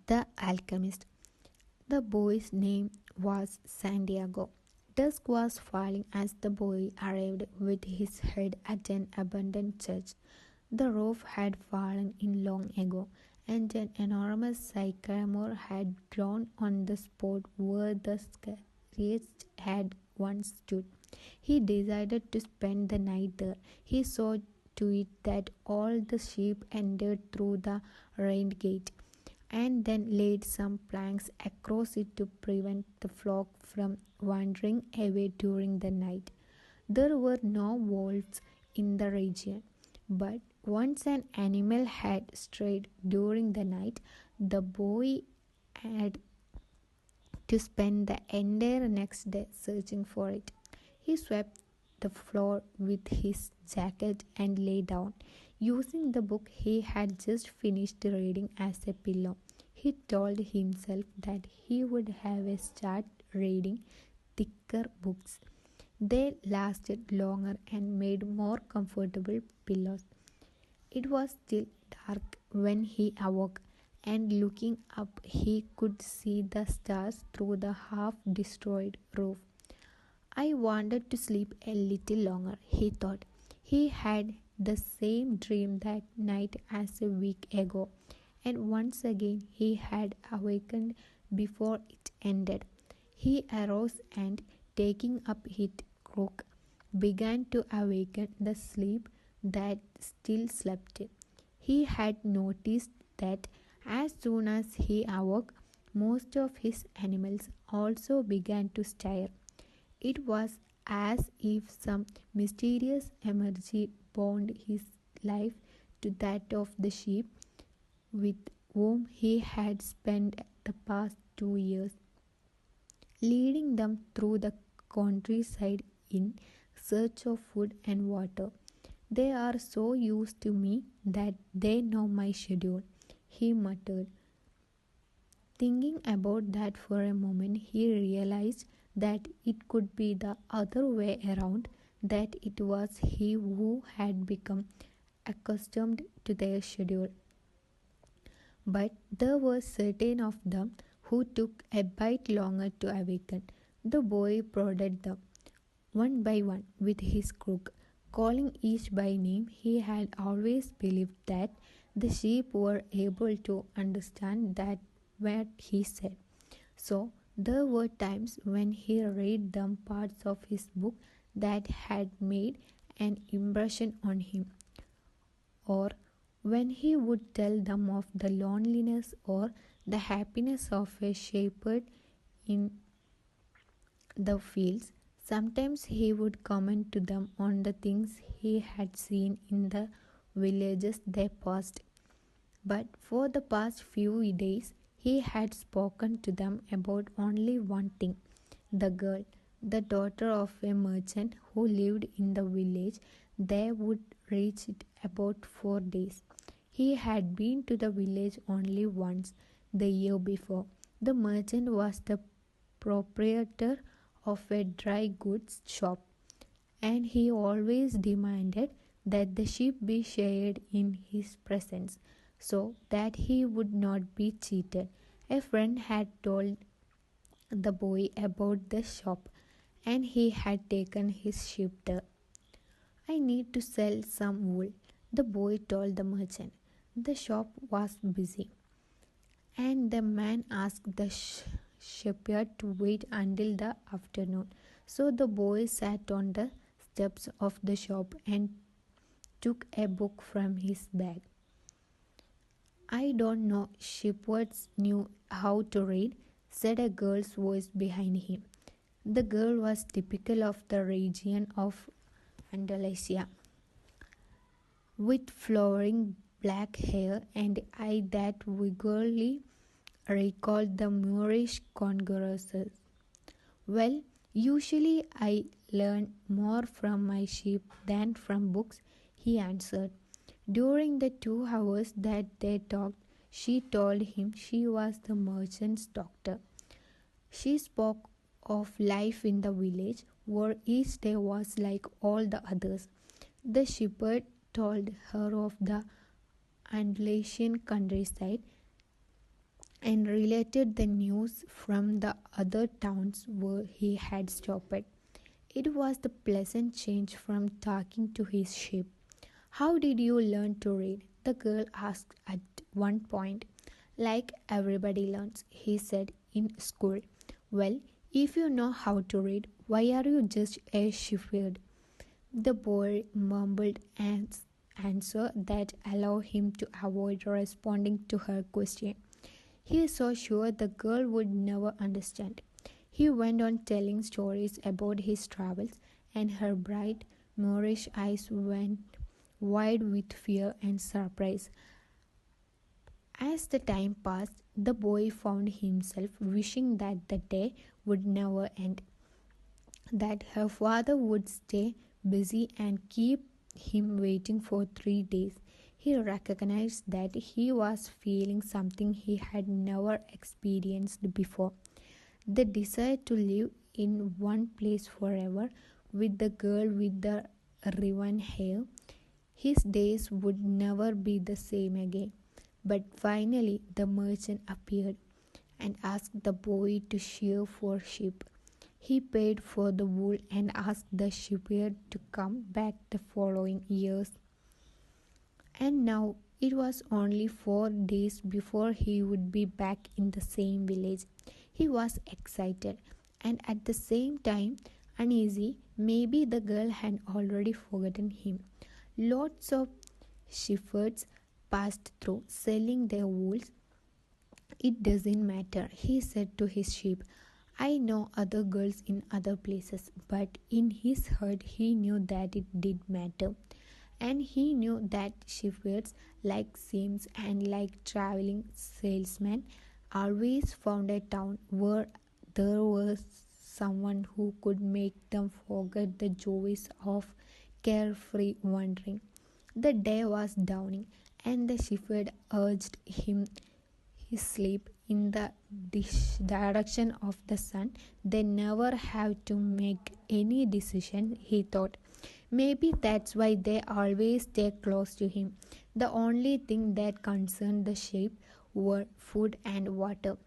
The Alchemist. The boy's name was Santiago. Dusk was falling as the boy arrived with his head at an abandoned church. The roof had fallen in long ago, and an enormous sycamore had grown on the spot where the scariest had once stood. He decided to spend the night there. He saw to it that all the sheep entered through the rained gate, and then laid some planks across it to prevent the flock from wandering away during the night. There were no wolves in the region, but once an animal had strayed during the night, the boy had to spend the entire next day searching for it. He swept the floor with his jacket and lay down, using the book he had just finished reading as a pillow. He told himself that he would have a start reading thicker books. They lasted longer and made more comfortable pillows. It was still dark when he awoke, and looking up, he could see the stars through the half destroyed roof. I wanted to sleep a little longer, he thought. He had the same dream that night as a week ago, and once again he had awakened before it ended. He arose and, taking up his crook, began to awaken the sleep that still slept. He had noticed that as soon as he awoke, most of his animals also began to stir. It was as if some mysterious energy bound his life to that of the sheep with whom he had spent the past 2 years, leading them through the countryside in search of food and water. They are so used to me that they know my schedule, he muttered. Thinking about that for a moment, he realized that it could be the other way around, that it was he who had become accustomed to their schedule. But there were certain of them who took a bit longer to awaken. The boy prodded them, one by one, with his crook. Calling each by name, he had always believed that the sheep were able to understand that what he said. So there were times when he read them parts of his book that had made an impression on him, or when he would tell them of the loneliness or the happiness of a shepherd in the fields. Sometimes he would comment to them on the things he had seen in the villages they passed. But for the past few days, he had spoken to them about only one thing: the girl, the daughter of a merchant who lived in the village. They would reach it about 4 days. He had been to the village only once, the year before. The merchant was the proprietor of a dry goods shop, and he always demanded that the sheep be shared in his presence, so that he would not be cheated. A friend had told the boy about the shop, and he had taken his sheep there. I need to sell some wool, the boy told the merchant. The shop was busy, and the man asked the shepherd to wait until the afternoon. So the boy sat on the steps of the shop and took a book from his bag. I don't know shepherds knew how to read, said a girl's voice behind him. The girl was typical of the region of Andalusia, with flowing black hair and eyes that vaguely recalled the Moorish conquerors. Well, usually I learn more from my sheep than from books, he answered. During the 2 hours that they talked, she told him she was the merchant's daughter. She spoke of life in the village, where each day was like all the others. The shepherd told her of the Andalusian countryside, and related the news from the other towns where he had stopped. It was the pleasant change from talking to his sheep. How did you learn to read? The girl asked at one point. Like everybody learns, he said, in school. Well, if you know how to read, why are you just a shepherd? The boy mumbled an answer that allowed him to avoid responding to her question. He was so sure the girl would never understand. He went on telling stories about his travels, and her bright, Moorish eyes went wide with fear and surprise. As the time passed, the boy found himself wishing that the day would never end, that her father would stay busy and keep him waiting for 3 days. He recognized that he was feeling something he had never experienced before, the desire to live in one place forever with the girl with the riven hair. His days would never be the same again. But finally, the merchant appeared and asked the boy to shear for sheep. He paid for the wool and asked the shepherd to come back the following years. And now it was only 4 days before he would be back in the same village. He was excited and at the same time uneasy. Maybe the girl had already forgotten him. Lots of shepherds passed through, selling their wools. It doesn't matter, he said to his sheep. I know other girls in other places, but in his heart he knew that it did matter. And he knew that shepherds, like saints and like traveling salesmen, always found a town where there was someone who could make them forget the joys of carefree wandering. The day was dawning, and the shepherd urged him his sleep in the direction of the sun. They never have to make any decision, he thought. Maybe that's why they always stay close to him. The only thing that concerned the sheep were food and water.